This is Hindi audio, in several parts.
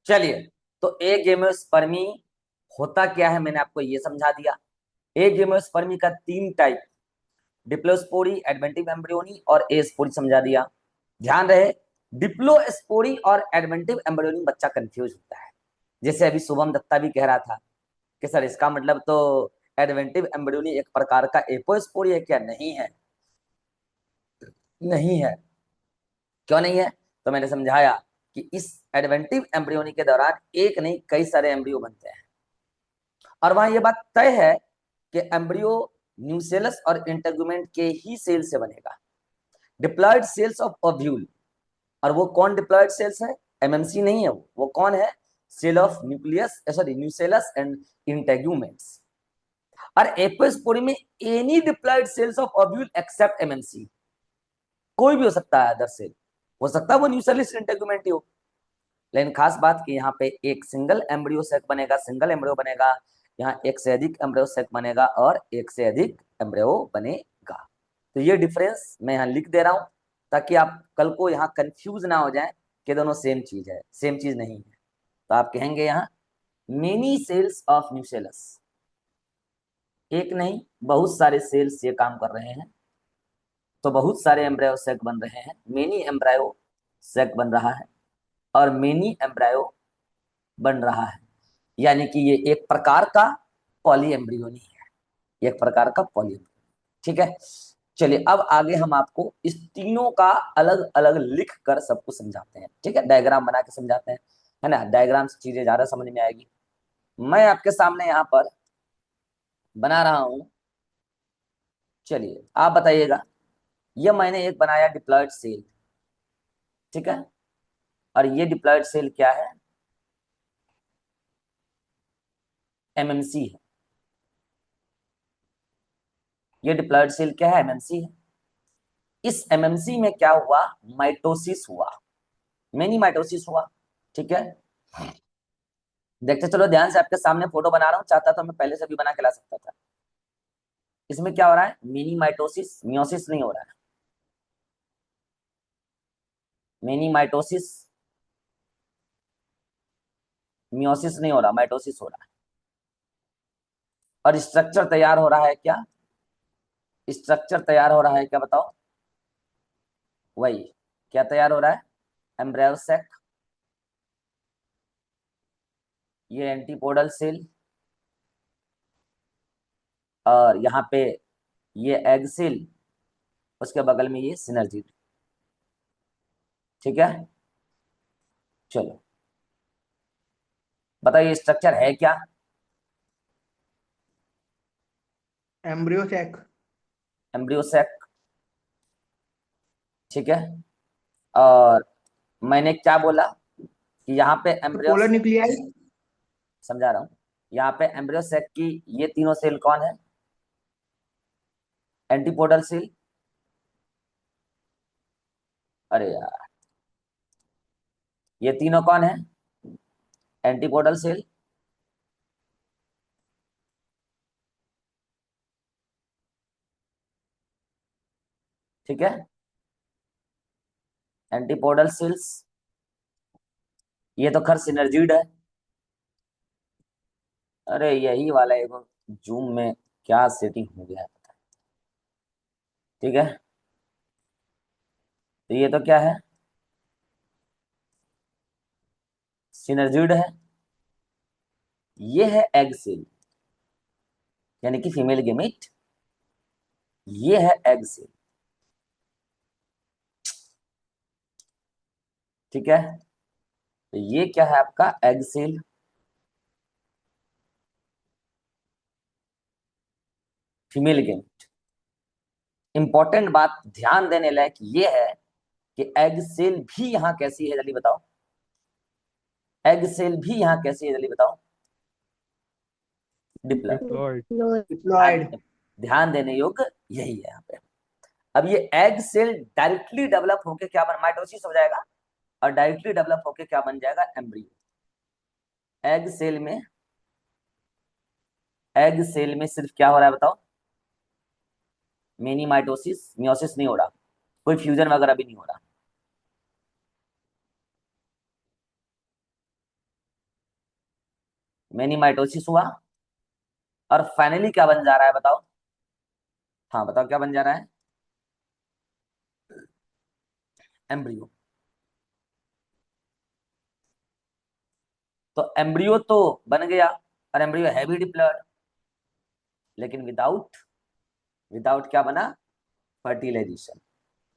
चलिए, तो एक गेमियोस्पर्मी होता क्या है मैंने आपको ये समझा दिया। एक गेमियोस्पर्मी का तीन टाइप, डिप्लोस्पोरी, एडवेंटिव एम्ब्रियोनी और एस्पोरी समझा दिया। ध्यान रहे, डिप्लोस्पोरी और एडवेंटिव एम्ब्रियोनी बच्चा कंफ्यूज होता है। जैसे अभी शुभम दत्ता भी कह रहा था कि सर इसका मतलब तो एडवेंटिव एम्ब्रियोनी एक प्रकार का एपोस्पोरी है क्या? नहीं है, नहीं है। क्यों नहीं है? तो मैंने समझाया कि इस एडवेंटिव एम्ब्रियोनी के दौरान एक नहीं कई सारे एम्ब्रियो बनते हैं, और वहां ये बात तय है कि एम्ब्रियो न्यूसेलस और इंटेगुमेंट के ही सेल से बनेगा। डिप्लॉयड सेल्स ऑफ ओव्यूल, और वो कौन डिप्लॉयड सेल्स है? एमएमसी नहीं है, वो कौन है? Cell of nucleus, sorry, nucellus and integuments. और एपोस्पोरी में any diploid cells of ovule except MMC, कोई भी हो सकता है अदर सेल, हो सकता है वो न्यूसेलस इंटेगुमेंट ही हो। लेकिन खास बात कि यहाँ पे एक सिंगल एम्ब्रियो सेक बनेगा, सिंगल एम्ब्रियो बनेगा, यहाँ एक से अधिक एम्ब्रियो सेक बनेगा और एक से अधिक एम्ब्रियो बनेगा। तो ये डिफरेंस मैं यहाँ लिख दे रहा हूँ ताकि आप कल को यहाँ कंफ्यूज ना हो जाए कि दोनों सेम चीज है। सेम चीज नहीं है। तो आप कहेंगे यहाँ मेनी सेल्स ऑफ न्यूसेलस, एक नहीं बहुत सारे सेल्स ये काम कर रहे हैं, तो बहुत सारे एम्ब्रायो सेक बन रहे हैं, मेनी एम्ब्रायो सेक बन रहा है और मेनी एम्ब्रायो बन रहा है। यानी कि ये एक प्रकार का पॉली एम्ब्रियोनी है, एक प्रकार का पॉली एम्ब्रियोनी। ठीक है, चलिए अब आगे हम आपको इस तीनों का अलग अलग लिख कर सब कुछ समझाते हैं। ठीक है, डायग्राम बना के समझाते हैं, है ना? डायग्राम से चीजें ज्यादा समझ में आएगी। मैं आपके सामने यहाँ पर बना रहा हूं। चलिए आप बताइएगा, ये मैंने एक बनाया डिप्लॉयड सेल, ठीक है, और ये डिप्लॉयड सेल क्या है? एमएमसी है। ये डिप्लॉयड सेल क्या है? एमएमसी है। इस एमएमसी में क्या हुआ? माइटोसिस हुआ, मेनी माइटोसिस हुआ। ठीक है, देखते चलो ध्यान से, आपके सामने फोटो बना रहा हूं, चाहता तो मैं पहले से भी बना के ला सकता था। इसमें क्या हो रहा है? मिनी माइटोसिस, मियोसिस नहीं हो रहा है, मिनी माइटोसिस, मियोसिस नहीं हो रहा, माइटोसिस हो रहा है। और स्ट्रक्चर तैयार हो रहा है क्या? स्ट्रक्चर तैयार हो रहा है क्या बताओ? वही, क्या तैयार हो रहा है? एम्ब्रायो सेक, ये एंटीपोडल सेल, और यहाँ पे ये एग सेल, उसके बगल में ये सिनर्जी। ठीक है, चलो बताइए स्ट्रक्चर है क्या? Embryo check. एम्ब्रियो सेक, ठीक है। और मैंने क्या बोला कि यहाँ पे एम्ब्रियो, पोलर न्यूक्लियाई। समझा रहा हूँ, यहाँ पे एम्ब्रियो सेक की ये तीनों सेल कौन है? Antipodal cell. अरे यार, ये तीनों कौन है? Antipodal cell. ठीक है, एंटीपोडल सेल्स, ये तो खर सिनर्जीड है। अरे यही वाला एक जूम में क्या सेटिंग हो गया है पता है। ठीक है, तो ये तो क्या है? सिनर्जीड है। ये है एग सेल, यानी कि फीमेल गेमिट। ये है एग सेल। ठीक है, तो ये क्या है आपका? Egg cell. Female gamete. Important बात ध्यान देने लायक ये है कि एग सेल भी यहाँ कैसी है जल्दी बताओ? एग सेल भी यहाँ कैसी है जल्दी बताओ? डिप्लॉयड। डिप्लॉयड। डिप्लॉयड। ध्यान देने योग्य यही है यहाँ पे। अब ये एग सेल डायरेक्टली डेवलप होके क्या बन, माइटोसिस हो जाएगा, और डायरेक्टली डेवलप होके क्या बन जाएगा? एम्ब्रियो। एग सेल में, एग सेल में सिर्फ क्या हो रहा है बताओ? मिनी माइटोसिस, मियोसिस नहीं हो रहा, कोई फ्यूजन वगैरह भी नहीं हो रहा। मैनी माइटोसिस हुआ, और फाइनली क्या बन जा रहा है बताओ? हाँ बताओ क्या बन जा रहा है? एम्ब्रियो। तो एम्ब्रियो तो बन गया, और एम्ब्रियो है भी डिप्लॉयड, लेकिन विदाउट, विदाउट क्या बना? फर्टिलाइजेशन।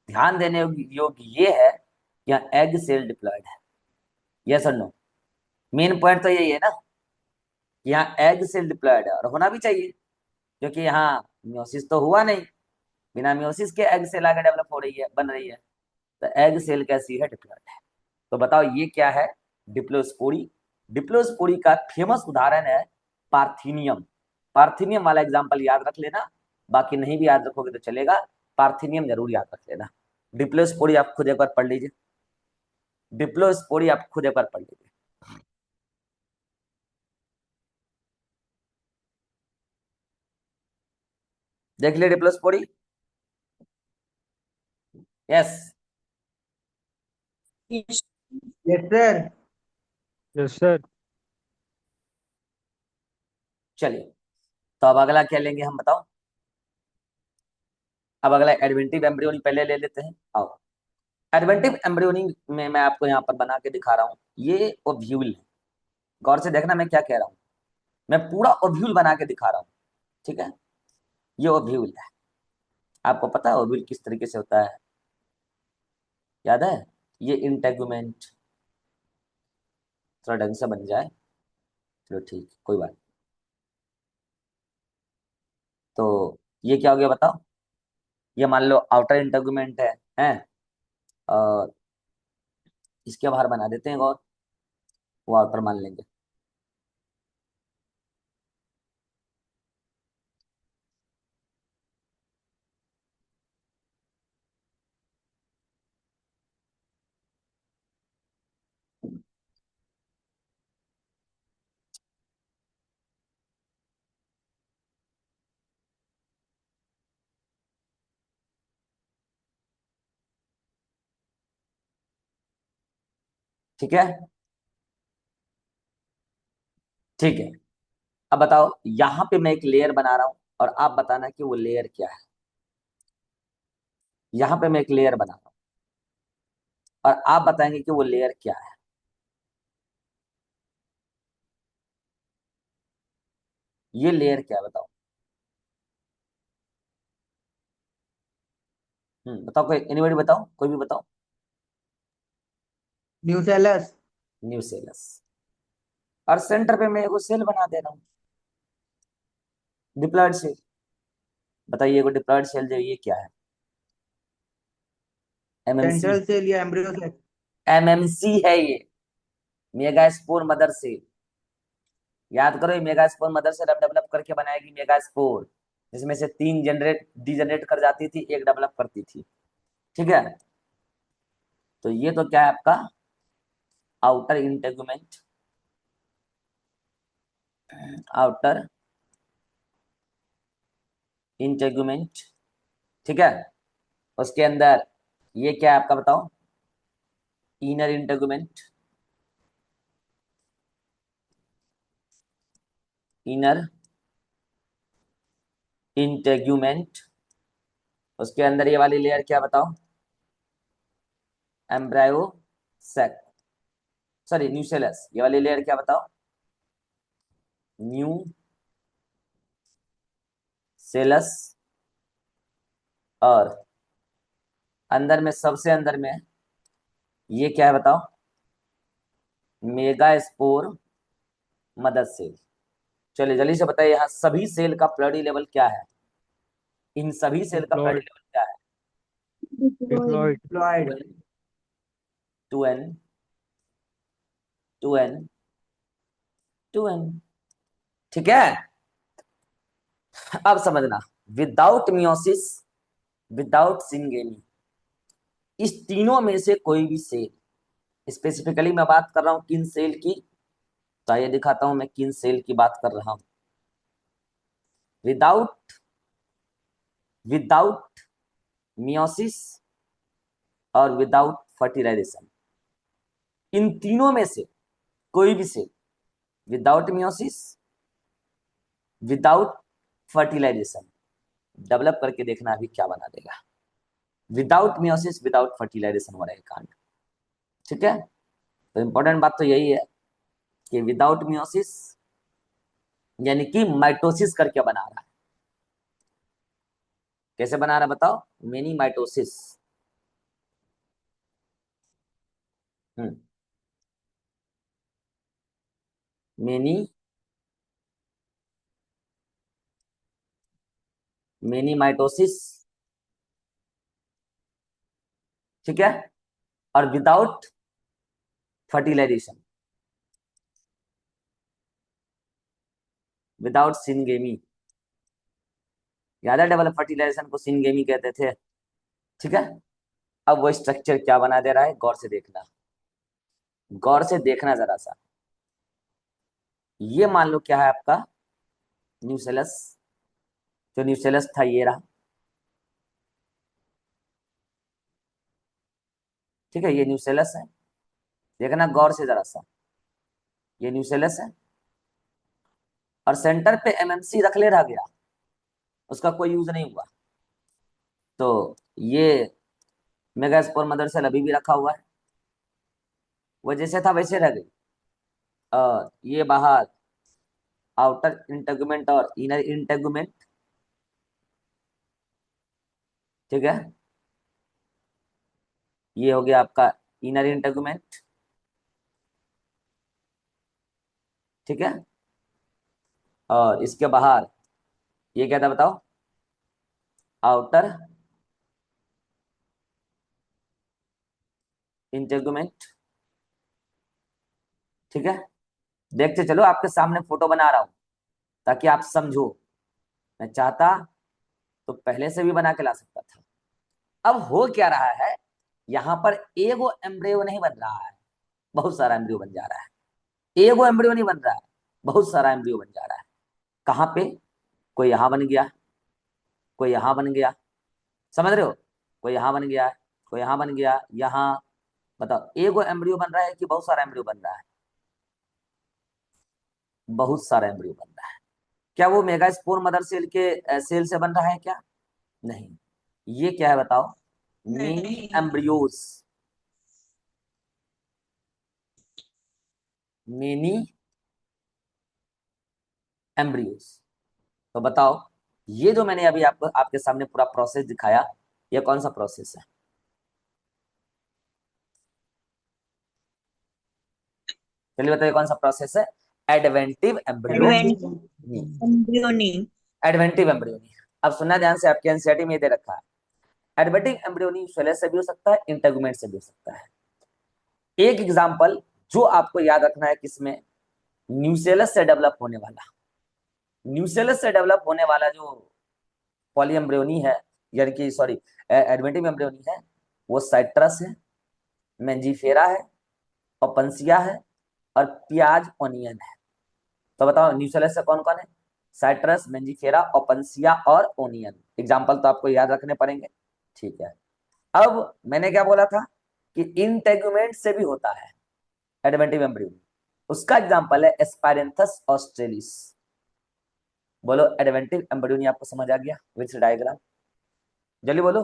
ध्यान देने योग्य ये है कि यहाँ एग सेल डिप्लॉयड है। यस और नो? मेन पॉइंट तो यही है ना कि यहाँ एग सेल डिप्लॉयड है, और होना भी चाहिए, क्योंकि यहाँ म्योसिस तो हुआ नहीं। बिना म्योसिस के एग सेल आगे डेवलप हो रही है, बन रही है। तो एग सेल कैसी है? डिप्लॉयड है। तो बताओ ये क्या है? डिप्लोस्पोरी। डिप्लोस्पोरी का फेमस उदाहरण है पार्थिनियम। पार्थिनियम वाला एग्जांपल याद रख लेना, बाकी नहीं भी याद रखोगे तो चलेगा, पार्थिनियम जरूर याद रख लेना। डिप्लोस्पोरी आप खुद एक बार पढ़ लीजिए, डिप्लोस्पोरी आप खुद एक बार पढ़ लीजिए। देख लिया diplospory? Yes. Yes, sir. Yes sir. चलिए, तो अब अगला क्या लेंगे हम बताओ? अब अगला एडवेंटिव एम्ब्रियोनी पहले ले लेते हैं, आओ। एडवेंटिव एम्ब्रियोनी में मैं आपको यहाँ पर बना के दिखा रहा हूँ, ये ओव्यूल है। गौर से देखना मैं क्या कह रहा हूँ, मैं पूरा ओव्यूल बना के दिखा रहा हूँ, ठीक है? ये ओव्यूल है। आपको पता है ओव्यूल किस तरीके से होता है? याद है? ये इंटेगुमेंट, थोड़ा ढंग से बन जाए, चलो ठीक, कोई बात नहीं। तो ये क्या हो गया बताओ? ये मान लो आउटर इंटेगुमेंट है, हैं? और इसके बाहर बना देते हैं और वो आउटर मान लेंगे। ठीक है, ठीक है। अब बताओ, यहाँ पे मैं एक लेयर बना रहा हूँ, और आप बताना कि वो लेयर क्या है। यहाँ पे मैं एक लेयर बना रहा हूँ, और आप बताएंगे कि वो लेयर क्या है। ये लेयर क्या है बताओ? बताओ, कोई एनीबॉडी बताओ, कोई भी बताओ। Nucellus. न्यूसेलस। और सेंटर पे मैं एक सेल बना दे रहा हूँ, डिप्लॉयड सेल। बताइए वो डिप्लॉयड सेल जो ये क्या है? एमएमसी। Central cell या embryo sac. एमएमसी है ये, मेगास्पोर मदर सेल। याद करो, ये मेगास्पोर मदर सेल अब डेवलप करके बनाएगी मेगास्पोर, जिसमें से 3 जनरेट डीजनरेट कर जाती थी, एक डेवलप करती थी। ठीक है? तो ये तो क्या है आपका? Outer integument, outer integument. ठीक है? उसके अंदर ये क्या है आपका बताओ? Inner integument, inner integument. उसके अंदर ये वाली लेयर क्या बताओ? एम्ब्रायो सेक, सॉरी न्यूसेलस। ये वाली लेयर क्या बताओ? New cells. और अंदर में, सबसे अंदर में ये क्या है बताओ? Megaspore mother cell. चलिए जल्दी से बताइए, यहाँ सभी सेल का प्लडी लेवल क्या है? इन सभी सेल का प्लडी डिप्लॉयड। लेवल क्या है? Diploid. Diploid. 2n, 2n, 2n। ठीक है? अब समझना, विदाउट मियोसिस, विदाउट सिंगेनी, इस तीनों में से कोई भी सेल, स्पेसिफिकली मैं बात कर रहा हूं किन सेल की, तो आइए दिखाता हूं मैं किन सेल की बात कर रहा हूं। विदाउट, विदाउट मियोसिस और विदाउट फर्टिलाइजेशन, इन तीनों में से कोई भी cell without meiosis, without fertilization, develop करके देखना अभी क्या बना देगा। विदाउट मियोसिस, विदाउट फर्टिलाइजेशन हो रहा है कांड। ठीक है, तो इंपॉर्टेंट बात तो यही है कि विदाउट मियोसिस यानी कि माइटोसिस करके बना रहा है। कैसे बना रहा है बताओ? Mini mitosis. Hmm, mini mini mitosis. ठीक है, और विदाउट फर्टिलाइजेशन, विदाउट सिनगेमी। याद है डबल फर्टिलाइजेशन को सिनगेमी कहते थे। ठीक है, अब वो स्ट्रक्चर क्या बना दे रहा है, गौर से देखना, गौर से देखना जरा सा। ये मान लो क्या है आपका न्यूसेलस। जो न्यूसेलस था ये रहा। ठीक है, ये न्यूसेलस है। देखना गौर से जरा सा, ये न्यूसेलस है और सेंटर पे एमएमसी रख ले रह गया, उसका कोई यूज नहीं हुआ। तो ये मेगास्पोर मदर सेल अभी भी रखा हुआ है, वो जैसे था वैसे रह गई। और ये बाहर आउटर इंटेगुमेंट और इनर इंटेगुमेंट। ठीक है, ये हो गया आपका इनर इंटेगुमेंट। ठीक है, और इसके बाहर ये क्या था बताओ? Outer integument. ठीक है, देखते चलो, आपके सामने फोटो बना रहा हूं ताकि आप समझो। मैं चाहता तो पहले से भी बना के ला सकता था। अब हो क्या रहा है, यहां पर एगो एम्ब्रियो नहीं बन रहा है, बहुत सारा एम्ब्रियो बन जा रहा है। एगो एम्ब्रियो नहीं बन रहा है, बहुत सारा एम्ब्रियो बन जा रहा है। कहाँ पे? कोई यहां बन गया, कोई यहां बन गया, समझ रहे हो? कोई यहां बन गया, कोई यहां बन गया, यहाँ। बताओ एगो एम्ब्रियो बन रहा है कि बहुत सारा एम्ब्रियो बन रहा है? बहुत सारा एम्ब्रियो बन रहा है। क्या वो मेगास्पोर मदर सेल के सेल से बन रहा है क्या? नहीं। ये क्या है बताओ? मिनी नहीं। Embryos, mini embryos. तो बताओ, ये जो मैंने अभी आपको आपके सामने पूरा प्रोसेस दिखाया, ये कौन सा प्रोसेस है? चलिए बताइए कौन सा प्रोसेस है? Adventive embryo. Embryony. Adventive embryony. अब सुनना ध्यान से, आपके एनसीईआरटी में ये दे रखा है। एडवेंटिव एम्ब्रियोनी सेलेस से भी हो सकता है, इंटेगुमेंट से भी हो सकता है। एक एग्जांपल जो आपको याद रखना है किसमें? न्यूसेलस से डेवलप होने वाला, न्यूसेलस से डेवलप होने वाला जो पॉली एम्ब्रियोनी है, यानी कि सॉरी एडवेंटिव एम्ब्रियोनी है, वो साइट्रस है, मेंजीफेरा है, ओपनसिया है और प्याज ओनियन है। तो बताओ न्यूसेलस से कौन कौन है? साइट्रस, मेंजीफेरा, ओपनसिया और ओनियन। एग्जाम्पल तो आपको याद रखने पड़ेंगे। ठीक है, अब मैंने क्या बोला था कि इंटेगुमेंट से भी होता है एडवेंटिव एम्ब्रियोनी। उसका एग्जाम्पल है एस्पाइरेंथस ऑस्ट्रेलिस। बोलो एडवेंटिव एम्ब्रियोनी आपको समझ आ गया विथ डायग्राम? जल्दी बोलो।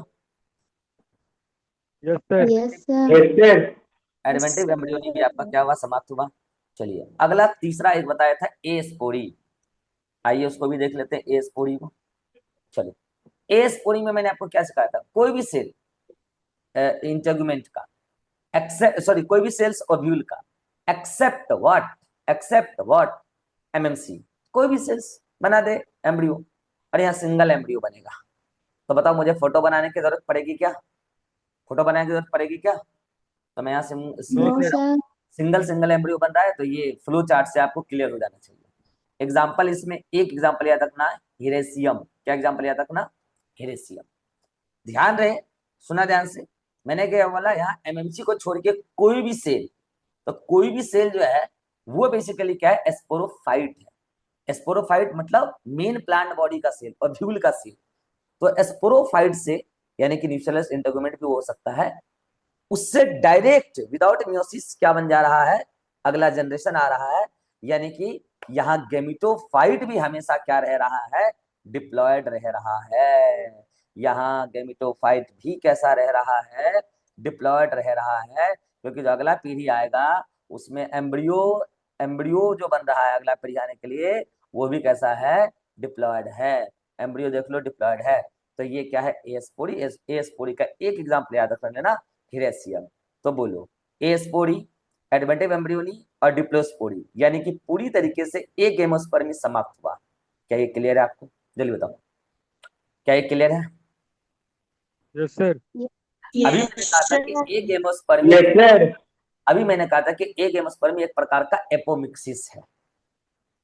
Yes, sir. Yes, sir. Yes sir. Adventive embryony भी आपका क्या हुआ, समाप्त हुआ। चलिए अगला तीसरा एक बताया था ए स्पोरी। आइए उसको भी देख लेते हैं ए स्पोरी को। चलिए ए स्पोरी में मैंने आपको क्या सिखाया था? कोई भी सेल इंटेगुमेंट का, एक्सेप्ट सॉरी कोई भी सेल्स ओव्यूल का, एक्सेप्ट व्हाट एमएमसी। कोई भी सेल्स बना दे एम्ब्रियो, और यहाँ सिंगल एम्ब्रियो बनेगा। तो बताओ मुझे फोटो बनाने की जरूरत पड़ेगी क्या? फोटो बनाने की जरूरत पड़ेगी क्या? तो मैं यहाँ No, No, sir. sir. Single single embryo बन रहा है, तो ये फ्लो चार्ट से आपको क्लियर हो जाना चाहिए। एग्जाम्पल इसमें एक एग्जाम्पल याद रखना है, हिरेसियम। क्या एग्जाम्पल याद रखना? हिरेसियम। ध्यान रहे, सुना ध्यान से। मैंने क्या बोला, यहाँ एमएमसी को छोड़ के कोई भी सेल, तो कोई भी सेल जो है वो बेसिकली क्या है? एस्पोरोफाइट है। एस्पोरोफाइट मतलब मेन प्लांट बॉडी का सेल और व्यूल का सेल। तो एस्पोरोफाइट से यानी कि न्यूक्लियस इंटेगुमेंट भी हो सकता है, उससे डायरेक्ट विदाउट मियोसिस क्या बन जा रहा है? अगला जनरेशन आ रहा है यानी कि यहाँ गेमिटोफाइट भी हमेशा क्या रह रहा है, डिप्लॉयड रह रहा है। यहाँ गेमिटोफाइट भी कैसा रह रहा है, डिप्लॉयड रह रहा है, क्योंकि जो अगला पीढ़ी आएगा उसमें एम्ब्रियो एम्ब्रियो जो बन रहा है अगला पीढ़ी आने के लिए, वो भी कैसा है, डिप्लॉयड है। एम्ब्रियो देख लो डिप्लॉयड है। तो ये क्या है, एस्पोरी। एस्पोरी का एक एग्जाम्पल याद रख लेना, हिरेसियम। तो बोलो, एस्पोरी, एडवेंटिव एम्ब्रियोनी और डिप्लोस्पोरी, यानी कि पूरी तरीके से एक गेमोस्पर्मी समाप्त हुआ। क्या ये क्लियर है आपको? जल्दी बताओ, क्या ये क्लियर है? Yes sir. अभी मैंने यस कहा था कि सर। एक गेमोस्पर्मी यस सर। अभी मैंने कहा था कि एक गेमोस्पर्मी एक प्रकार का एपोमिक्सिस है।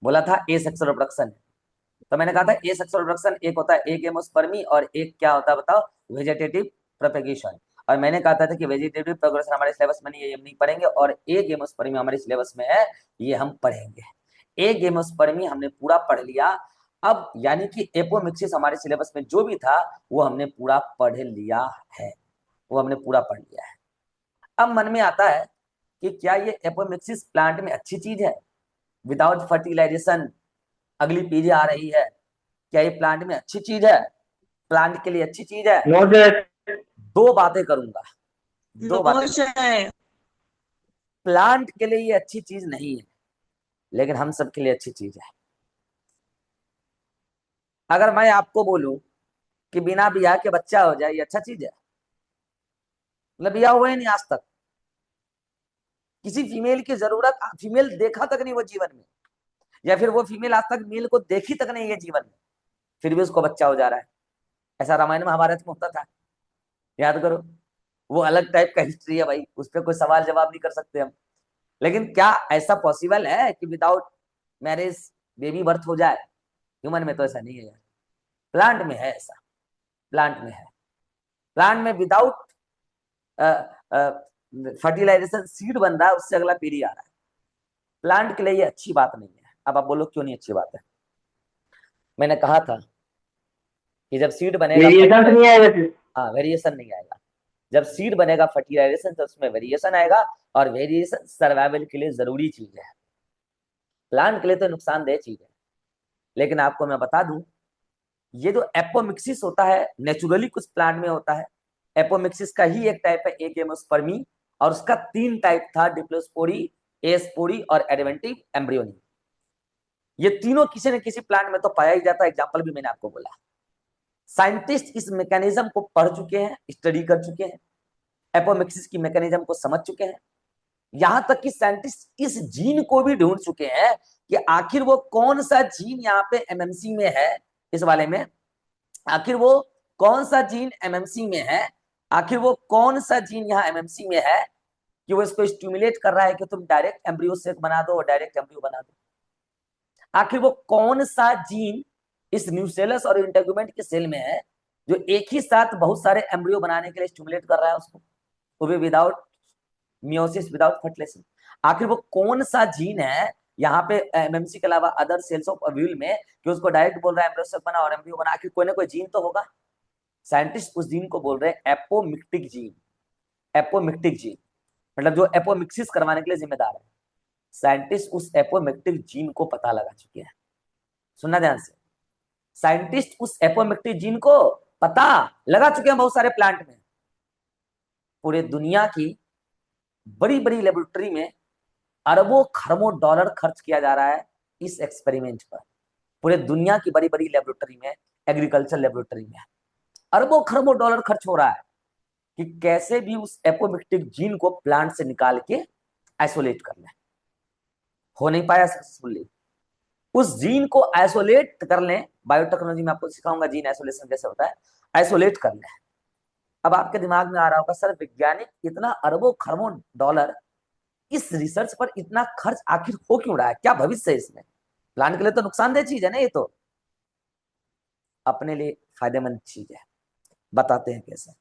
बोला था ए सेक्सुअल रिप्रोडक्शन। तो मैंने कहा था ए सेक्सुअल रिप्रोडक्शन एक होता है एक गेमोस्पर्मी, और एक क्या होता है बताओ, वेजिटेटिव प्रोपेगेशन। और मैंने कहा था कि वेजिटेटिव प्रोग्रेशन हमारे सिलेबस में नहीं है, ये हम नहीं पढ़ेंगे, और एक गेमोस्पर्मी हमारे सिलेबस में है, ये हम पढ़ेंगे। एक गेमोस्पर्मी हमने पूरा पढ़ लिया। अब यानी कि एपोमिक्सिस हमारे सिलेबस में जो भी था वो हमने पूरा पढ़ लिया है, वो हमने पूरा पढ़ लिया है। अब मन में आता है कि क्या ये एपोमिक्सिस प्लांट में अच्छी चीज है? विदाउट फर्टिलाइजेशन अगली पीढ़ी आ रही है, क्या ये प्लांट में अच्छी चीज है, प्लांट के लिए अच्छी चीज है? No sir. दो बातें करूंगा, दो नो बातें। सर। प्लांट के लिए ये अच्छी चीज नहीं है, लेकिन हम सबके लिए अच्छी चीज है। अगर मैं आपको बोलूं कि बिना ब्याह के बच्चा हो जाए, ये अच्छा चीज है? मतलब ब्याह हुआ ही नहीं आज तक, किसी फीमेल की जरूरत फीमेल देखा तक नहीं वो जीवन में, या फिर वो फीमेल आज तक मेल को देखी तक नहीं है जीवन में, फिर भी उसको बच्चा हो जा रहा है। ऐसा रामायण महाभारत में होता था, याद करो। वो अलग टाइप का हिस्ट्री है भाई, उस पर कोई सवाल जवाब नहीं कर सकते हम। लेकिन क्या ऐसा पॉसिबल है कि विदाउट मैरिज बेबी बर्थ हो जाए? ह्यूमन में तो ऐसा नहीं है यार, प्लांट में है ऐसा, प्लांट में है। प्लांट में विदाउट फर्टिलाइजेशन सीड बन रहा है, उससे अगला पीढ़ी आ रहा है। प्लांट के लिए ये अच्छी बात नहीं है। अब आप बोलो क्यों नहीं अच्छी बात है? मैंने कहा था कि जब सीड बनेगा, वेरिएशन नहीं आएगा सर। हाँ, वेरिएशन नहीं आएगा। जब सीड बनेगा फर्टिलाइजेशन, तो उसमें वेरिएशन आएगा, और वेरिएशन सर्वाइवल के लिए जरूरी चीज है। प्लांट के लिए तो नुकसानदेह चीज है। लेकिन आपको मैं बता दूं, ये जो एपोमिक्सिस होता है नेचुरली कुछ प्लांट में होता है। एपोमिक्सिस का ही एक टाइप है एगेमोस्पर्मी, और उसका तीन टाइप था, डिप्लोस्पोरी, एस्पोरी और एडवेंटिव एम्ब्रियोनी। ये तीनों किसी न किसी प्लांट में तो पाया ही जाता है। एग्जाम्पल भी मैंने आपको बोला। साइंटिस्ट इस मैकेनिज्म को पढ़ चुके हैं, स्टडी कर चुके हैं, एपोमिक्सिस की मैकेनिज्म को समझ चुके हैं। यहां तक कि साइंटिस्ट इस जीन को भी ढूंढ चुके हैं कि आखिर वो कौन सा जीन यहाँ पे एमएमसी में है, इस वाले में आखिर वो कौन सा जीन एमएमसी में है, आखिर वो कौन सा जीन यहाँ एमएमसी में है कि वो इसको स्टिमुलेट कर रहा है कि तुम डायरेक्ट एम्ब्रियो सेक बना दो और डायरेक्ट एम्ब्रियो बना दो। आखिर वो कौन सा जीन इस न्यूसेलस और इंटेगुमेंट के सेल में है जो एक ही साथ बहुत सारे एम्ब्रियो बनाने के लिए स्टिमुलेट कर रहा है उसको, वो भी विदाउट मियोसिस, विदाउट फर्टिलाइजेशन। आखिर वो कौन सा जीन है यहाँ पे एमएमसी के अलावा अदर सेल्स ऑफ ओव्यूल में कि उसको डायरेक्ट बोल रहा है एम्ब्रियो सेक बना और एम्ब्रियो बना? आखिर कोई ना कोई जीन तो होगा। साइंटिस्ट उस जीन को बोल रहे हैं एपोमिक्टिक जीन। एपोमिक्टिक जीन मतलब जो एपोमिक्सिस करवाने के लिए जिम्मेदार है। साइंटिस्ट उस एपोमिक्टिक जीन को पता लगा चुके हैं। सुनना ध्यान से, साइंटिस्ट उस एपोमिक्टिक जीन को पता लगा चुके हैं बहुत सारे प्लांट में। पूरे दुनिया की बड़ी बड़ी लेबोरेटरी में अरबों खरबों डॉलर खर्च किया जा रहा है इस एक्सपेरिमेंट पर। पूरे दुनिया की बड़ी बड़ी लेबोरेटरी में, एग्रीकल्चर लेबोरेटरी में अरबों खरबों डॉलर खर्च हो रहा है कि कैसे भी उस एपोमिक्टिक जीन को प्लांट से निकाल के आइसोलेट कर लें। हो नहीं पाया सक्सेसफुली। उस जीन को आइसोलेट कर लें, बायोटेक्नोलॉजी में आपको सिखाऊंगा जीन आइसोलेशन कैसे होता है, आइसोलेट कर लें। अब आपके दिमाग में आ रहा होगा सर वैज्ञानिक इतना अरबों खरबों डॉलर इस रिसर्च पर इतना खर्च आखिर हो क्यों रहा है, क्या भविष्य है इसमें? प्लांट के लिए तो नुकसानदेह चीज है ना, ये तो अपने लिए फायदेमंद चीज है। बताते हैं कैसे।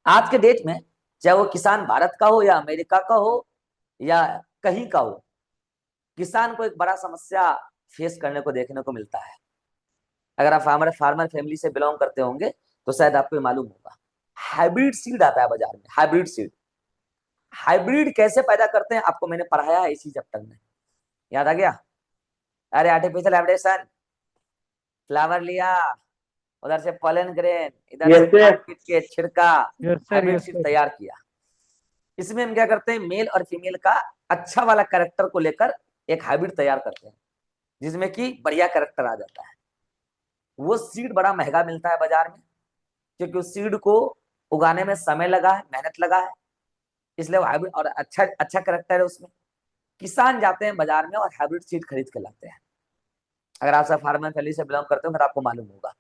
आज के डेट में चाहे वो किसान भारत का हो या अमेरिका का हो या कहीं का हो, किसान को एक बड़ा समस्या फेस करने को देखने को मिलता है। अगर आप फार्मर फार्मर फैमिली से बिलोंग करते होंगे तो शायद आपको मालूम होगा, हाइब्रिड सीड आता है बाजार में। हाइब्रिड सीड, हाइब्रिड कैसे पैदा करते हैं आपको मैंने पढ़ाया है इसी चैप्टर में। याद आ गया? अरे आर्टिफिशियल एब्रेशन, फ्लावर लिया, उधर से पॉलन ग्रेन, इधर से यस सर। काट पीट के छिड़का, Yes, sir. Hybrid Yes, seed sir. तैयार किया। इसमें हम क्या करते हैं, मेल और फीमेल का अच्छा वाला कैरेक्टर को लेकर एक हाइब्रिड तैयार करते हैं, जिसमें कि बढ़िया कैरेक्टर आ जाता है। वो सीड बड़ा महंगा मिलता है बाजार में, क्योंकि उस सीड को उगाने में समय लगा है, मेहनत लगा है, इसलिए वो हाइब्रिड और अच्छा अच्छा कैरेक्टर है उसमें। किसान जाते हैं बाजार में और हाइब्रिड सीड खरीद के लाते हैं। अगर आप सब फार्मर फैमिली से बिलोंग करते हो तो आपको मालूम होगा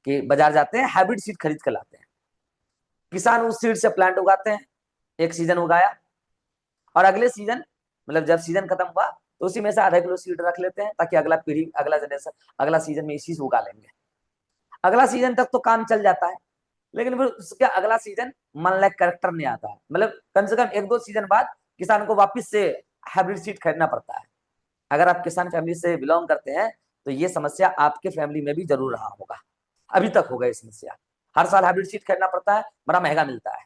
कि बाजार जाते हैं, हाइब्रिड सीड खरीद के लाते हैं। किसान उस सीड से प्लांट उगाते हैं, एक सीजन उगाया, और अगले सीजन मतलब जब सीजन खत्म हुआ तो उसी में से आधा किलो सीड रख लेते हैं, ताकि अगला पीढ़ी, अगला जनरेशन, अगला सीजन में इसी से उगा लेंगे। अगला सीजन तक तो काम चल जाता है, लेकिन फिर उसका अगला सीजन मन लायक कैरेक्टर नहीं आता है, मतलब कम से कम एक दो सीजन बाद किसान को वापिस से हाइब्रिड सीड खरीदना पड़ता है। अगर आप किसान फैमिली से बिलोंग करते हैं तो ये समस्या आपके फैमिली में भी जरूर रहा होगा, अभी तक होगा ये समस्या। हर साल हाइब्रिड सीड खरीदना पड़ता है, बड़ा महंगा मिलता है।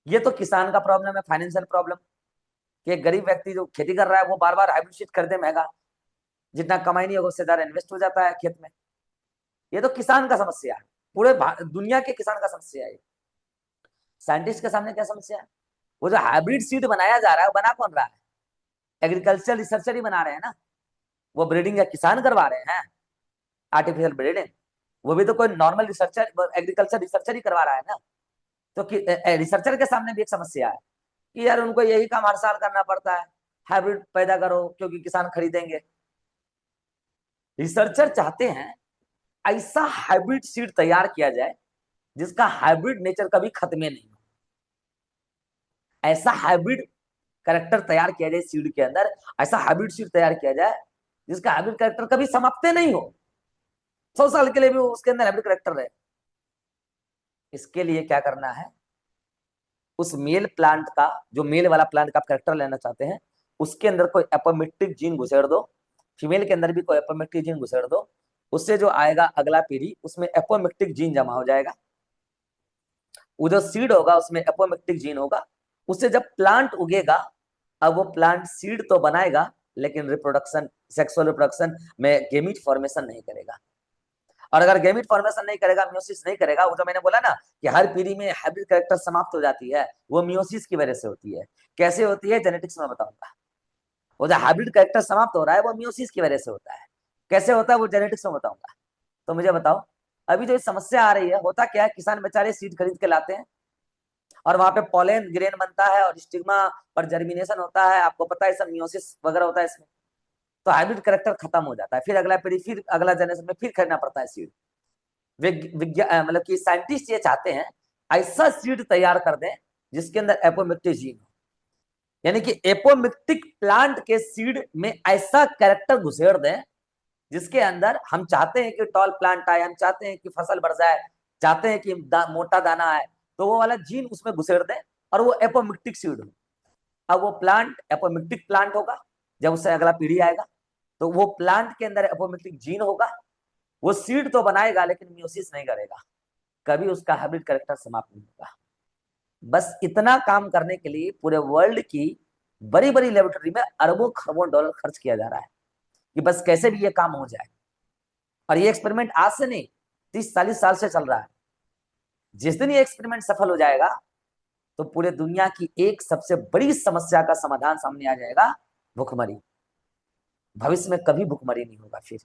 ये तो किसान का प्रॉब्लम है, फाइनेंशियल प्रॉब्लम, कि एक गरीब व्यक्ति जो खेती कर रहा है वो बार बार हाइब्रिड सीड खरीदे महंगा, जितना कमाई नहीं होगा उससे ज्यादा इन्वेस्ट हो जाता है खेत में। ये तो किसान का समस्या है, पूरे दुनिया के किसान का समस्या है। साइंटिस्ट के सामने क्या समस्या है? वो जो हाइब्रिड सीड बनाया जा रहा है, वो बना कौन रहा है? एग्रीकल्चर रिसर्चर ही बना रहे हैं ना। वो ब्रीडिंग या किसान करवा रहे हैं, आर्टिफिशियल ब्रीडिंग। वो भी तो कोई नॉर्मल रिसर्चर, एग्रीकल्चर रिसर्चर ही करवा रहा है ना। तो रिसर्चर के सामने भी एक समस्या है कि यार उनको यही काम हर साल करना पड़ता है, हाइब्रिड पैदा करो क्योंकि किसान खरीदेंगे। रिसर्चर चाहते हैं ऐसा हाइब्रिड सीड तैयार किया जाए जिसका हाइब्रिड नेचर कभी खत्म ही नहीं हो। ऐसा हाइब्रिड करेक्टर तैयार किया जाए सीड के अंदर, ऐसा हाइब्रिड सीड तैयार किया जाए जिसका हाइब्रिड करेक्टर कभी समाप्त नहीं हो, 100 साल के लिए भी उसके अंदर हाइब्रिड करेक्टर रहे। इसके लिए क्या करना है, उस मेल प्लांट का, जो मेल वाला प्लांट का आप करेक्टर लेना चाहते हैं, उसके अंदर कोई एपोमिक्टिक जीन घुसेड़ दो, फीमेल के अंदर भी कोई एपोमिक्टिक जीन घुसेड़ दो। उससे जो आएगा अगला पीढ़ी, उसमें एपोमिक्टिक जीन जमा हो जाएगा। वो जो सीड होगा उसमें एपोमिक्टिक जीन होगा। उससे जब प्लांट उगेगा, अब वो प्लांट सीड तो बनाएगा लेकिन रिप्रोडक्शन, सेक्सुअल रिप्रोडक्शन में गेमीट फॉर्मेशन नहीं करेगा। और अगर गेमीट फॉर्मेशन नहीं करेगा, मियोसिस नहीं करेगा, वो जो मैंने बोला ना कि हर पीढ़ी में हाइब्रिड कैरेक्टर समाप्त हो जाती है, वो मियोसिस की वजह से होती है। कैसे होती है, जेनेटिक्स में बताऊंगा। वो जो हाइब्रिड कैरेक्टर समाप्त हो रहा है वो मियोसिस की वजह से होता है। कैसे होता है वो जेनेटिक्स में बताऊंगा। तो मुझे बताओ, अभी जो समस्या आ रही है, होता क्या है, किसान बेचारे सीड खरीद के लाते हैं और वहां पे पॉलेन ग्रेन बनता है और स्टिग्मा पर जर्मिनेशन होता है, आपको पता है, सब मियोसिस वगैरह होता है इसमें। तो हाइब्रिड कैरेक्टर खत्म हो जाता है, फिर अगला पीढ़ी, फिर अगला जनरेशन में फिर खरीदना पड़ता है सीड। विज्ञान मतलब कि साइंटिस्ट ये चाहते हैं ऐसा सीड तैयार कर दें जिसके अंदर एपोमिक्टिक जीन हो, यानी कि एपोमिक्टिक प्लांट के सीड में ऐसा कैरेक्टर घुसेड़ दें जिसके अंदर हम चाहते हैं कि टॉल प्लांट आए, हम चाहते हैं कि फसल बढ़ जाए, चाहते हैं कि मोटा दाना आए, तो वो वाला जीन उसमें घुसेड़ दें और वो एपोमिक्टिक सीड हो। अब वो प्लांट एपोमिक्टिक प्लांट होगा, जब उससे अगला पीढ़ी आएगा तो वो प्लांट के अंदर एपोमिक्टिक जीन होगा। वो सीड तो बनाएगा लेकिन मियोसिस नहीं करेगा, कभी उसका हाइब्रिड कैरेक्टर समाप्त नहीं होगा। बस इतना काम करने के लिए पूरे वर्ल्ड की बड़ी बड़ी लेबोरेटरी में अरबों खरबों डॉलर खर्च किया जा रहा है कि बस कैसे भी ये काम हो जाए। और ये एक्सपेरिमेंट आज से नहीं, 30-40 साल से चल रहा है। जिस दिन ये एक्सपेरिमेंट सफल हो जाएगा तो पूरे दुनिया की एक सबसे बड़ी समस्या का समाधान सामने आ जाएगा, भुखमरी। भविष्य में कभी भुखमरी नहीं होगा फिर।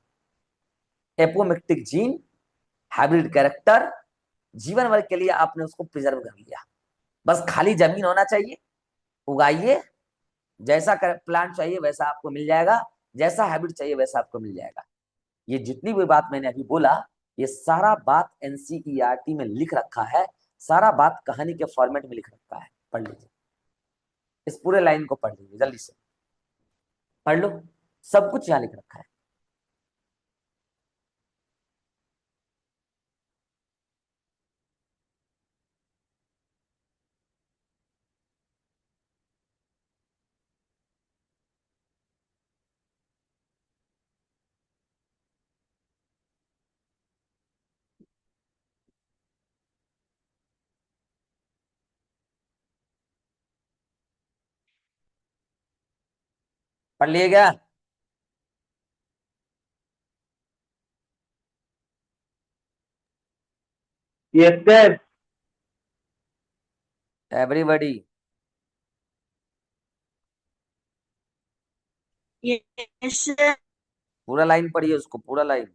एपोमिक्टिक जीन, हाइब्रिड कैरेक्टर, जीवन भर के लिए आपने उसको प्रिजर्व कर लिया। बस खाली जमीन होना चाहिए, उगाइए, जैसा प्लांट चाहिए वैसा आपको मिल जाएगा, जैसा हाइब्रिड चाहिए वैसा आपको मिल जाएगा। ये जितनी भी बात मैंने अभी बोला, ये सारा बात एनसीईआरटी में लिख रखा है, सारा बात कहानी के फॉर्मेट में लिख रखा है। पढ़ लीजिए, इस पूरे लाइन को पढ़ लीजिए, जल्दी से पढ़ लो, सब कुछ यहाँ लिख रखा है। पढ़ लिए क्या? Yes sir. Everybody yes sir. पूरा लाइन पढ़िए, उसको पूरा लाइन।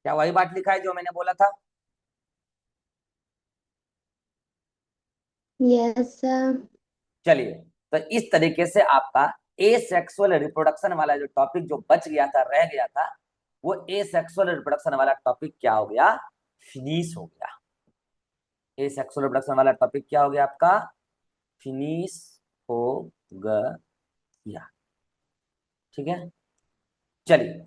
क्या वही बात लिखा है जो मैंने बोला था? Yes sir. चलिए, तो इस तरीके से आपका ए सेक्सुअल रिप्रोडक्शन वाला जो टॉपिक जो बच गया था, रह गया था, वो ए सेक्सुअल रिप्रोडक्शन वाला टॉपिक क्या हो गया? फिनिश हो गया। ए सेक्सुअल रिप्रोडक्शन वाला टॉपिक क्या हो गया आपका? फिनिश हो गया। ठीक है, चलिए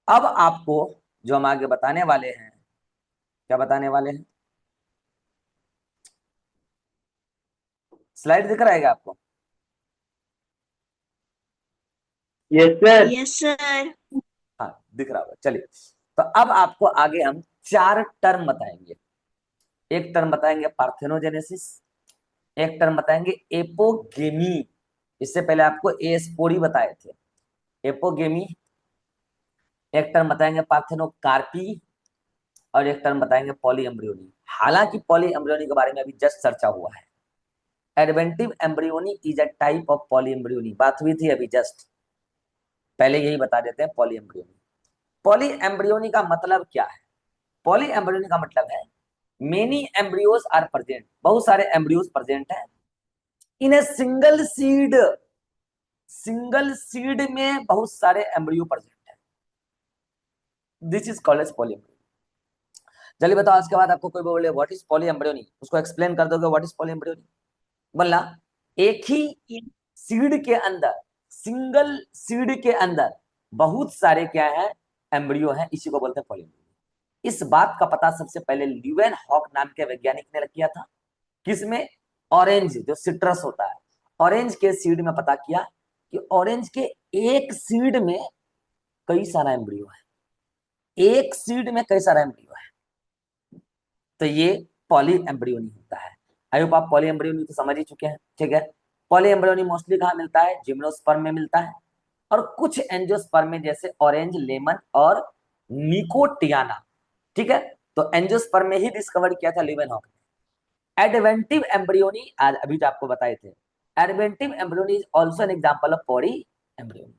अब आपको जो हम आगे बताने वाले हैं, क्या बताने वाले हैं? स्लाइड दिख रहा है क्या आपको? Yes sir. Yes sir. हाँ, दिख रहा होगा। चलिए, तो अब आपको आगे हम 4 टर्म बताएंगे। एक टर्म बताएंगे पार्थेनोजेनेसिस, एक टर्म बताएंगे एपोगेमी, इससे पहले आपको एस्पोरी बताए थे, एपोगेमी। एक टर्म बताएंगे पार्थेनोकार्पी, और एक टर्म बताएंगे पॉलीएम्ब्रियोनी। हालांकि पॉलीएम्ब्रियोनी के बारे में अभी जस्ट चर्चा हुआ है। Adventive embryony is a type of polyembryony, बात हुई थी अभी जस्ट, पहले यही बता देते हैं पॉलीएम्ब्रियोनी। पॉलीएम्ब्रियोनी का मतलब क्या है? पॉलीएम्ब्रियोनी का मतलब है मेनी एम्ब्रियोज आर प्रेजेंट, बहुत सारे एम्ब्रियोज प्रेजेंट है in a single seed, single seed में बहुत सारे एम्ब्रियो प्रेजेंट है, this is called as polyembryony. चलिए बताओ, आज के बाद आपको कोई बोले व्हाट इज पॉलीएम्ब्रियोनी, उसको एक्सप्लेन कर दोगे व्हाट इज पॉलीएम्ब्रियोनी? बोलना एक ही सीड के अंदर, सिंगल सीड के अंदर बहुत सारे क्या है? एम्ब्रियो हैं, इसी को बोलते हैं पॉलीएम्ब्रियोनी। इस बात का पता सबसे पहले ल्यूवेन हॉक नाम के वैज्ञानिक ने किया था। किसमें? ऑरेंज, जो सिट्रस होता है, ऑरेंज के सीड में पता किया कि ऑरेंज के एक सीड में कई सारा एम्ब्रियो है, एक सीड में कई सारा एम्ब्रियो है, तो ये पॉली एम्ब्रियोनी होता है। आई होप आप पॉली एम्ब्रियोनी तो समझ ही चुके हैं। ठीक है, पॉली एम्ब्रियोनी मोस्टली कहाँ मिलता है? जिम्नोस्पर्म में मिलता है, और कुछ एंजियोस्पर्म में, जैसे ऑरेंज, लेमन और निकोटियाना। ठीक है, तो एंजियोस्पर्म में ही डिस्कवर किया था लीवेनहॉक ने। एडवेंटिव एम्ब्रियोनी, आज अभी तो आपको बताए थे, adventive embryony is also an example of polyembryony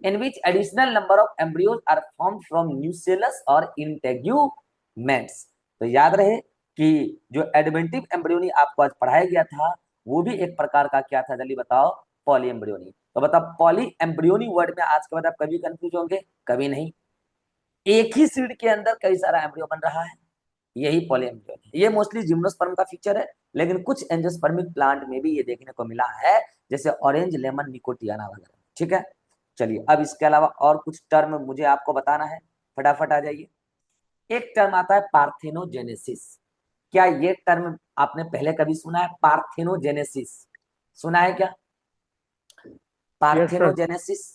in which additional number of embryos are formed from nucellus और इंटेग्यूमेंट्स। तो याद रहे कि जो एडवेंटिव एम्ब्रियोनी आपको आज पढ़ाया गया था, वो भी एक प्रकार का क्या था? जल्दी बताओ, पॉली एम्ब्रियोनी। तो बताओ, पॉली एम्ब्रियोनी वर्ड में आज के बाद आप कभी कंफ्यूज होंगे? कभी नहीं। एक ही सीड के अंदर कई सारा एम्ब्रियो बन रहा है, यही पॉलीएम्ब्रियोन है। ये मोस्टली जिम्नोस्पर्म का फीचर है, लेकिन कुछ एंजियोस्पर्मिक प्लांट में भी ये देखने को मिला है, जैसे ऑरेंज, लेमन, निकोटियाना वगैरह। ठीक है, चलिए अब इसके अलावा और कुछ टर्म मुझे आपको बताना है, फटाफट आ जाइए। एक टर्म आता है पार्थेनोजेनेसिस। क्या ये टर्म आपने पहले कभी सुना है? पार्थेनोजेनेसिस सुना है क्या? Yes sir. पार्थेनोजेनेसिस।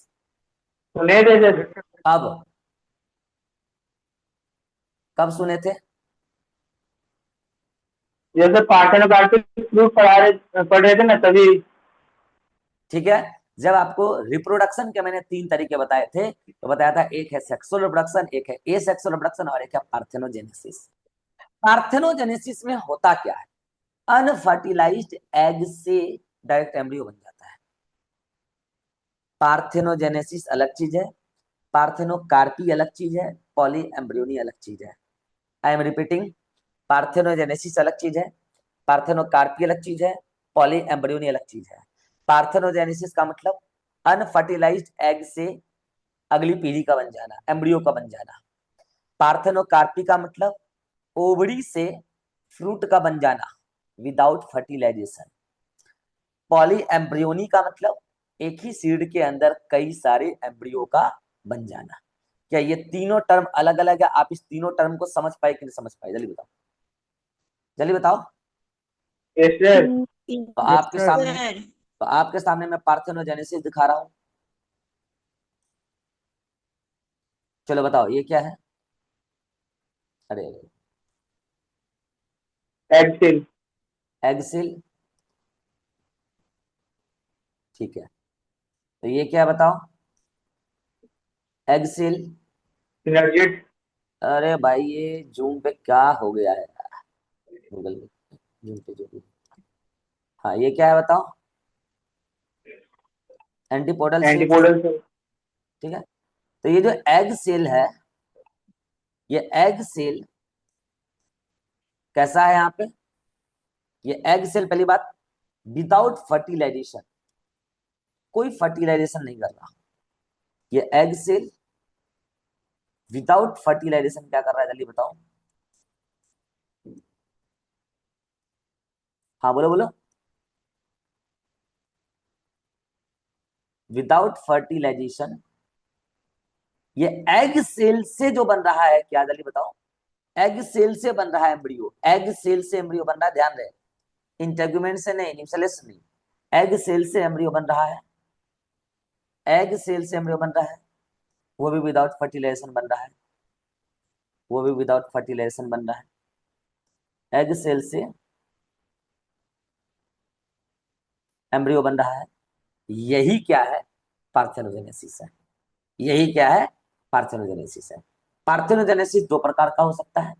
सुने थे सर। अब कब सुने थे? जैसे पार्टनर कार्टिक फ्रूट पढ़ रहे थे ना तभी। ठीक है, जब आपको रिप्रोडक्शन के मैंने 3 तरीके बताए थे, तो बताया था एक है सेक्सुअल रिप्रोडक्शन, एक है एसेक्सुअल रिप्रोडक्शन, और एक है पार्थेनोजेनेसिस। पार्थेनोजेनेसिस में होता क्या है? अनफर्टिलाइज्ड एग से डायरेक्ट एम्ब्रियो बन जाता है। पार्थेनोजेनेसिस अलग चीज है, पार्थेनोकार्पी अलग चीज है, पॉली एम्ब्रियोनी अलग चीज है। आई एम रिपीटिंग, पार्थेनोजेनेसिस अलग चीज है, पार्थेनोकार्पी अलग चीज है, पॉली एम्ब्रियोनी अलग चीज है। पार्थेनोजेनेसिस का मतलब अनफर्टिलाइज्ड एग से अगली पीढ़ी का बन जाना, एम्ब्रियो का बन जाना। पार्थेनोकार्पी का मतलब ओवरी से फ्रूट का बन जाना। Without fertilisation. पॉली एम्ब्रियोनी का मतलब एक ही सीड के अंदर कई सारे एम्ब्रियो का बन जाना। क्या ये तीनों टर्म अलग अलग है? आप इस तीनों टर्म को समझ पाए कि नहीं समझ पाए? जल्दी बताओ, जल्दी बताओ। Yes sir. तो आपके सर। सामने सर तो आपके सामने मैं पार्थेनोजेनेसिस दिखा रहा हूं। चलो बताओ ये क्या है? अरे एग सेल। एग सेल, ठीक है। तो ये क्या है बताओ? Egg cell. सिनर्जिड। अरे भाई ये जूम पे क्या हो गया है? गूगल पे जूम पे जो भी। हाँ ये क्या है बताओ? Antipodal cells, antipodal cell. ठीक है। तो ये जो एग सेल है, ये एग सेल कैसा है यहाँ पे? ये एग सेल पहली बात विदाउट फर्टिलाइजेशन, कोई फर्टिलाइजेशन नहीं कर रहा। ये एग सेल विदाउट फर्टिलाइजेशन क्या कर रहा है? जल्दी बताओ। हाँ बोलो बोलो। विदाउट फर्टिलाइजेशन ये एग सेल से जो बन रहा है, क्या जल्दी बताओ? एग सेल से बन रहा है एम्ब्रियो, एग सेल से एम्ब्रियो बन रहा है, ध्यान रहे। इंटेगुमेंट से नहीं, न्यूक्लियस से नहीं, एग सेल से एम्ब्रियो बन रहा है। एग सेल से एम्ब्रियो बन रहा है, वो भी विदाउट फर्टिलाइजेशन बन रहा है, वो भी विदाउट फर्टिलाइजेशन बन रहा है। एग सेल से एम्ब्रियो बन रहा है। यही क्या है? पार्थेनोजेनेसिस है। यही क्या है? पार्थेनोजेनेसिस है। पार्थेनोजेनेसिस दो प्रकार का हो सकता है।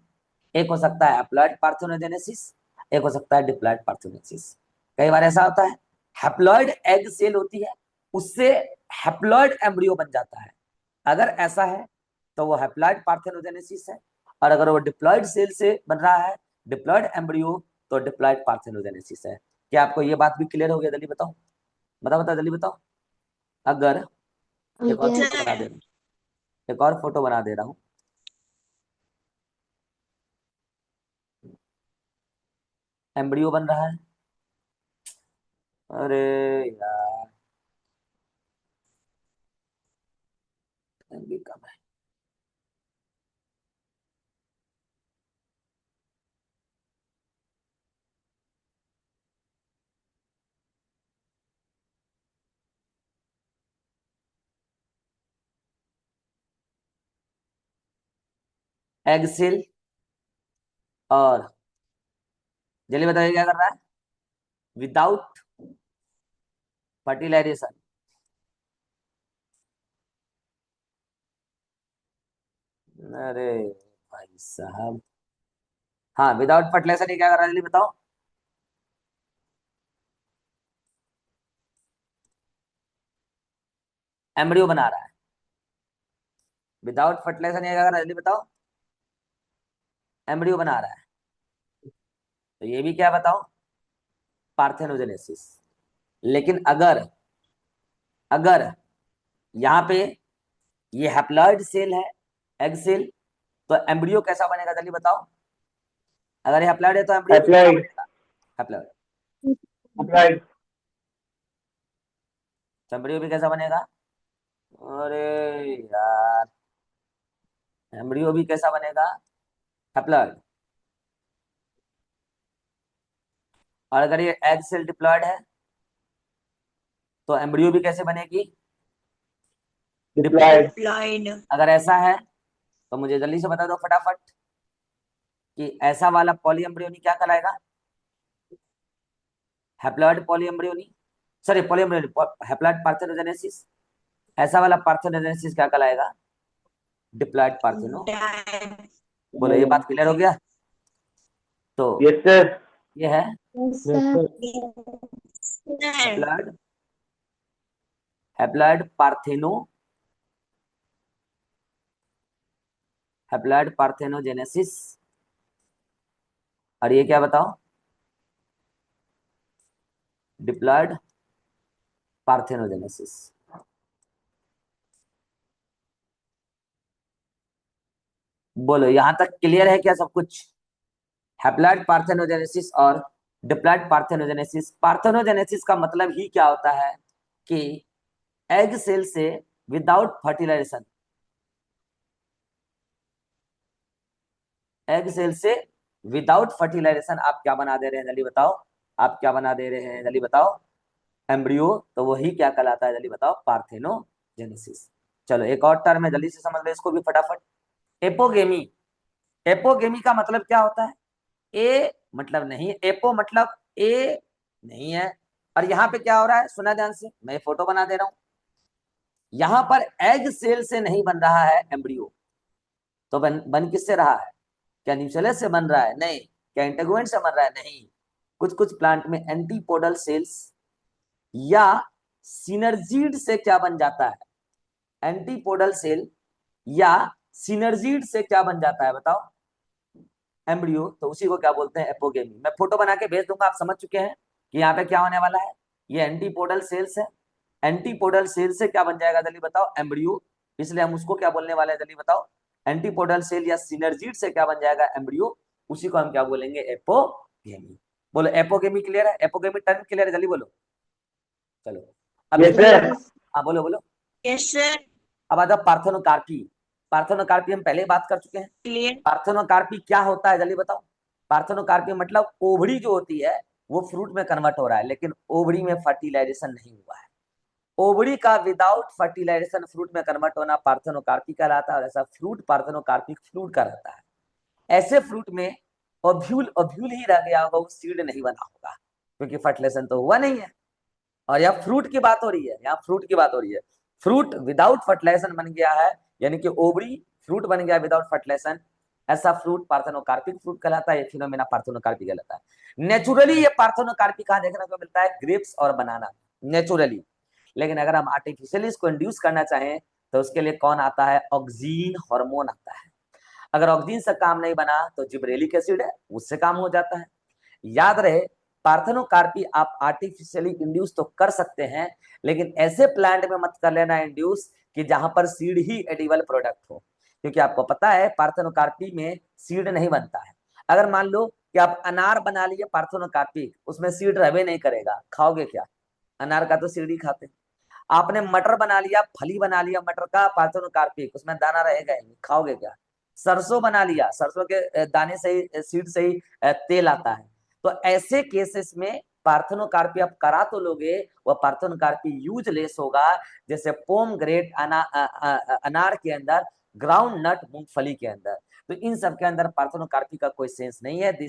एक हो सकता है हैप्लॉइड पार्थेनोजेनेसिस, एक हो सकता है डिप्लॉइड पार्थेनोजेनेसिस। कई बार ऐसा होता है हैप्लॉइड एग सेल होती है, उससे हैप्लॉइड एम्ब्रियो बन जाता है। अगर ऐसा है तो वो हैप्लॉइड पार्थेनोजेनेसिस है, और अगर वो डिप्लॉइड सेल से बन रहा है, डिप्लॉइड एम्ब्रियो, तो डिप्लॉइड पार्थेनोजेनेसिस है। क्या आपको ये बात भी क्लियर हो गया? जल्दी बताओ, बताओ बताओ जल्दी बताओ। अगर एक और फोटो बना दे सर रहा हूँ, एक और फोटो बना दे रहा हूँ। एम्ब्रियो बन रहा है। अरे यार एमबी कम है। एग सेल, और जल्दी बताइए क्या कर रहा है? Without fertilization. अरे भाई साहब, हाँ विदाउट फर्टिलाइजेशन ये क्या कर रहा है? जल्दी बताओ। एम्ब्रियो बना रहा है। विदाउट फर्टिलाइजेशन ये क्या कर रहा है? जल्दी बताओ। एम्ब्रियो बना रहा है। तो ये भी क्या बताओ? पार्थेनोजेनेसिस। लेकिन अगर अगर यहाँ पे ये हैप्लॉइड सेल है, एग सेल, तो एम्ब्रियो कैसा बनेगा? जल्दी बताओ। अगर ये हैप्लॉइड है तो एम्ब्रियो भी कैसा अप्लाइड। बनेगा? हैप्लॉइड। अप्लाइड। तो एम्ब्रियो भी कैसा बनेगा? अरे यार, एम्ब्रियो भी कैसा बनेगा? हैप्लॉइड। और अगर ये एग सेल डिप्लॉयड है तो एम्ब्रियो भी कैसे बनेगी? डिप्लॉयड। डिप्लॉयड। डिप्लॉयड अगर ऐसा है तो मुझे जल्दी से बता दो फटाफट कि ऐसा वाला पॉली एम्ब्रियोनी क्या कहलाएगा? Haploid poly embryony, sorry poly embryony, haploid parthenogenesis. ऐसा वाला पार्थेनोजेनेसिस क्या कहलाएगा? डिप्लॉयड पार्थेनो। डैड बोलो ये बात क्लियर हो गया? तो यस सर। ये है sir. Sir haploid haploid partheno, haploid parthenogenesis. और ये क्या बताओ? Diploid parthenogenesis. बोलो यहां तक क्लियर है क्या सब कुछ? हैप्लॉइड पार्थेनोजेनेसिस और डिप्लॉयड पार्थेनोजेनेसिस। पार्थेनोजेनेसिस का मतलब ही क्या होता है कि एग सेल से विदाउट फर्टिलाइजेशन, एग सेल से विदाउट फर्टिलाइजेशन आप क्या बना दे रहे हैं जल्दी बताओ, आप क्या बना दे रहे हैं जल्दी बताओ, एम्ब्रियो। तो वही क्या कहलाता है जल्दी बताओ, पार्थेनोजेनेसिस। चलो एक और टर्म है, जल्दी से समझ लो इसको भी फटाफट, एपोगेमी। एपोगेमी का मतलब क्या होता है, ए मतलब नहीं, एपो मतलब ए नहीं है, और यहाँ पे क्या हो रहा है सुना ध्यान से, मैं फोटो बना दे रहा हूं, यहां पर एग सेल से नहीं बन रहा है एम्ब्रियो, तो बन किससे रहा है, क्या न्यूक्लियस से बन रहा है, नहीं, क्या इंटेगुमेंट से बन रहा है, नहीं, कुछ कुछ प्लांट में एंटीपोडल सेल्स या सिनर्जीड से क्या बन जाता है, एंटीपोडल सेल या सिनर्जीड से क्या बन जाता है बताओ, एम्ब्रियो। तो उसी को क्या बोलते हैं, एपोगेमी। मैं फोटो बना के भेज दूंगा, आप समझ चुके हैं कि यहाँ पे क्या होने वाला है, ये एंटीपोडल सेल्स है, एंटीपोडल सेल से क्या बन जाएगा जल्दी बताओ, एम्ब्रियो। इसलिए हम उसको क्या बोलने वाले हैं जल्दी बताओ, एंटीपोडल सेल या सिनर्जीड से क्या बन जाएगा, एम्ब्रियो। उसी को हम क्या बोलेंगे, एपोगेमी। बोलो एपोगेमी क्लियर है, एपोगेमी टर्म क्लियर है, जल्दी बोलो। चलो अब यस सर। हाँ बोलो बोलो। Yes sir. अब आ जाओ पार्थेनोकार्पी। पार्थेनोकार्पी हम पहले ही बात कर चुके हैं। क्लियर। पार्थेनोकार्पी क्या होता है जल्दी बताओ। पार्थेनोकार्पी मतलब ओवरी जो होती है वो फ्रूट में कन्वर्ट हो रहा है, लेकिन ओवरी में फर्टिलाइजेशन नहीं हुआ है। ओवरी का विदाउट फर्टिलाइजेशन फ्रूट में कन्वर्ट होना पार्थेनोकार्पी कहलाता है, और ऐसा फ्रूट पार्थेनोकार्पिक फ्रूट का रहता है। ऐसे फ्रूट में ओव्यूल ओव्यूल ही रह गया होगा, वो सीड नहीं बना होगा, क्योंकि फर्टिलाइजेशन तो हुआ नहीं है। और यहाँ फ्रूट की बात हो रही है, यहाँ फ्रूट की बात हो रही है, फ्रूट विदाउट फर्टिलाइजेशन बन गया है, यानी कि ओवरी फ्रूट बन गया विदाउट फर्टिलाइजेशन, ऐसा फ्रूट पार्थेनोकार्पिक फ्रूट कहलाता है, फिनोमेना पार्थेनोकार्पी कहलाता है। नेचुरली ये पार्थेनोकार्पी कहाँ देखने को मिलता है, ग्रेप्स और बनाना, नेचुरली। लेकिन अगर हम आर्टिफिशियली इसको इंड्यूस करना चाहें तो उसके लिए कौन आता है, ऑक्सीन हार्मोन आता है। अगर ऑक्सीन से काम नहीं बना तो जिब्रेलिक एसिड है, उससे काम हो जाता है। याद रहे, पार्थेनोकार्पी आप आर्टिफिशियली इंड्यूस तो कर सकते हैं, लेकिन ऐसे प्लांट में मत कर लेना इंड्यूस कि जहां पर सीड ही एडिबल प्रोडक्ट हो, क्योंकि आपको पता है पार्थेनोकार्पी में सीड नहीं बनता है। अगर मान लो कि आप अनार बना लिए पार्थेनोकार्पी, उसमें सीड रहबे नहीं करेगा, खाओगे क्या, अनार का तो सीड ही खाते। आपने मटर बना लिया, फली बना लिया मटर का पार्थेनोकार्पिक, उसमें दाना रहेगा ही, खाओगे क्या। सरसों बना लिया, सरसों के दाने से ही, सीड से ही तेल आता है। तो ऐसे केसेस में पार्थेनोकार्पी आप करा तो लोगे, वह पार्थेनोकार्पी यूजलेस होगा, जैसे पोमग्रेनेट अनार के अंदर, ग्राउंड नट मूंगफली के अंदर। तो इन सब के अंदर पार्थेनोकार्पी का कोई सेंस नहीं है।